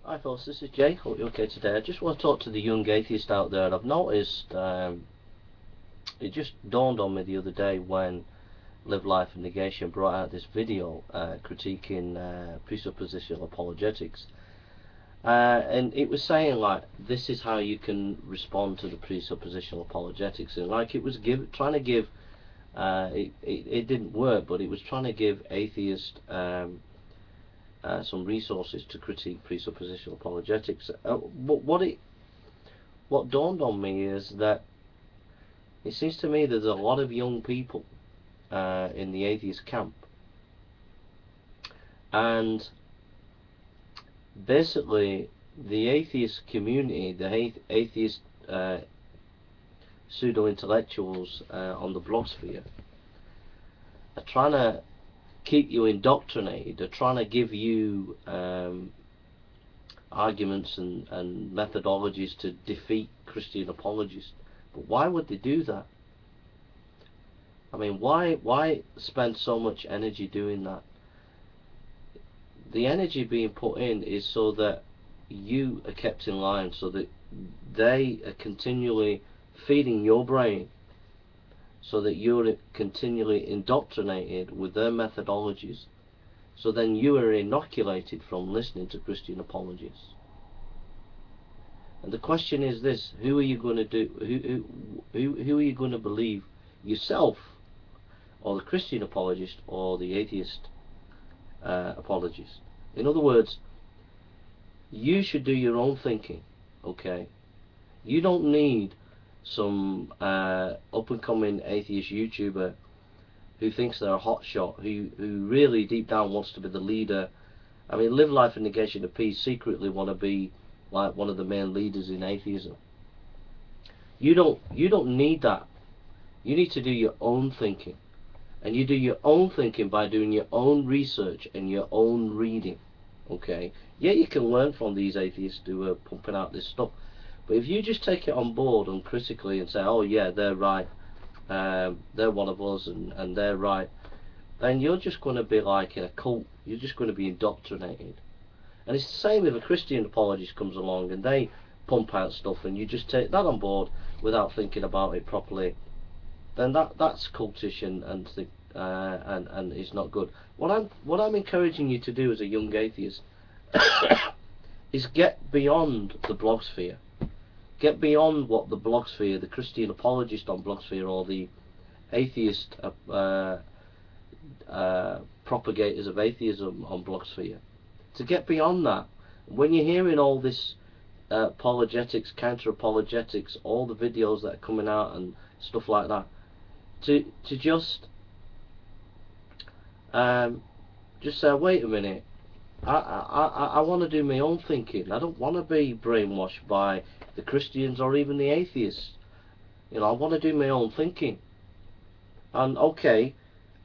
Hi folks, this is Jay. Hope you're okay today. I just want to talk to the young atheist out there. I've noticed, it just dawned on me the other day when Live Life and Negation brought out this video critiquing presuppositional apologetics. And it was saying, like, this is how you can respond to the presuppositional apologetics. And like it was trying to give, it didn't work, but it was trying to give atheists some resources to critique presuppositional apologetics. But what dawned on me is that it seems to me there's a lot of young people in the atheist camp, and basically the atheist community, the atheist pseudo-intellectuals on the blogosphere are trying to keep you indoctrinated. They're trying to give you arguments and methodologies to defeat Christian apologists. But why would they do that? I mean, why spend so much energy doing that? The energy being put in is so that you are kept in line, so that they are continually feeding your brain, so that you're continually indoctrinated with their methodologies, so then you are inoculated from listening to Christian apologists. And the question is this: who are you going to do? Who are you going to believe? Yourself, or the Christian apologist, or the atheist apologist? In other words, you should do your own thinking. Okay, you don't need some up-and-coming atheist YouTuber who thinks they're a hotshot, who really deep down wants to be the leader. I mean, Live Life and Negation of Peace secretly want to be like one of the main leaders in atheism. You don't need that. You need to do your own thinking, and you do your own thinking by doing your own research and your own reading. Okay, yeah, you can learn from these atheists who are pumping out this stuff. But if you just take it on board uncritically and say, oh yeah, they're right, they're one of us and they're right, then you're just going to be like in a cult. You're just going to be indoctrinated. And it's the same if a Christian apologist comes along and they pump out stuff and you just take that on board without thinking about it properly. Then that's cultish and it's not good. What I'm encouraging you to do as a young atheist is get beyond the blogosphere. Get beyond what the blogosphere, the Christian apologist on blogosphere, or the atheist propagators of atheism on blogosphere. To get beyond that, when you're hearing all this apologetics, counter-apologetics, all the videos that are coming out and stuff like that, to just say, wait a minute, I want to do my own thinking. I don't want to be brainwashed by the Christians or even the atheists. You know, I want to do my own thinking. And okay,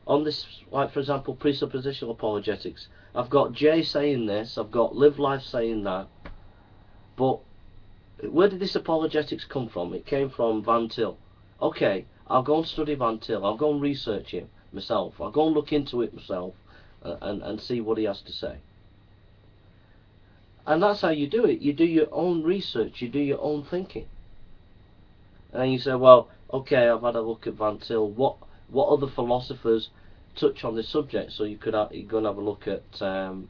on this, like for example, presuppositional apologetics, I've got Jay saying this, I've got Live Life saying that, but where did this apologetics come from? It came from Van Til. Okay, I'll go and study Van Til, I'll go and research him myself, I'll go and look into it myself and see what he has to say. And that's how you do it. You do your own research, you do your own thinking. And then you say, well, okay, I've had a look at Van Til, what other philosophers touch on this subject? So you go and have a look at John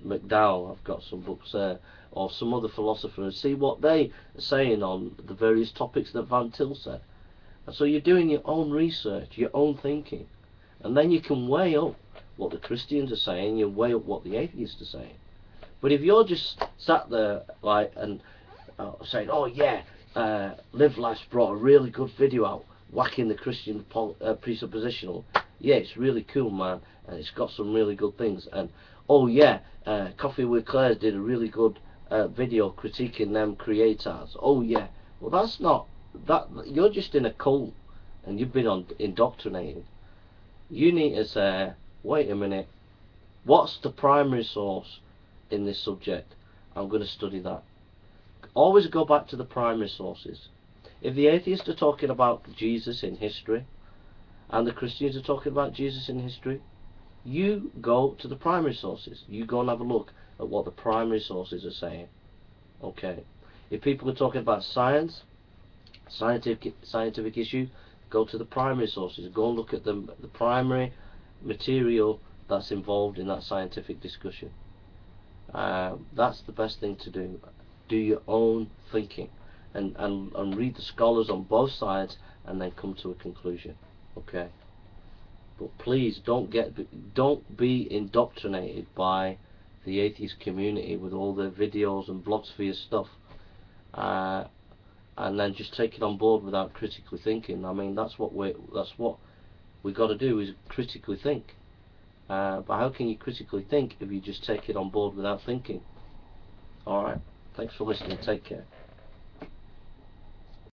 McDowell, I've got some books there, or some other philosopher, and see what they are saying on the various topics that Van Til said. And so you're doing your own research, your own thinking, and then you can weigh up what the Christians are saying, you weigh up what the atheists are saying. But if you're just sat there like and saying, oh yeah, Live Life's brought a really good video out whacking the Christian presuppositional, yeah, it's really cool, man, and it's got some really good things, and oh yeah, Coffee with Claire's did a really good video critiquing them creators, oh yeah. Well, that's not that. You're just in a cult and you've been indoctrinated. You need to say, wait a minute, what's the primary source in this subject? I'm going to study that. Always go back to the primary sources. If the atheists are talking about Jesus in history and the Christians are talking about Jesus in history, You go to the primary sources. You go and have a look at what the primary sources are saying. Okay. If people are talking about science, scientific issue, go to the primary sources. Go and look at the primary material that's involved in that scientific discussion. That's the best thing to do. Do your own thinking, and read the scholars on both sides, and then come to a conclusion. Okay. But please don't be indoctrinated by the atheist community with all their videos and blogosphere stuff, and then just take it on board without critically thinking. I mean, that's what we got to do, is critically think. But how can you critically think if you just take it on board without thinking? Alright, thanks for listening, take care.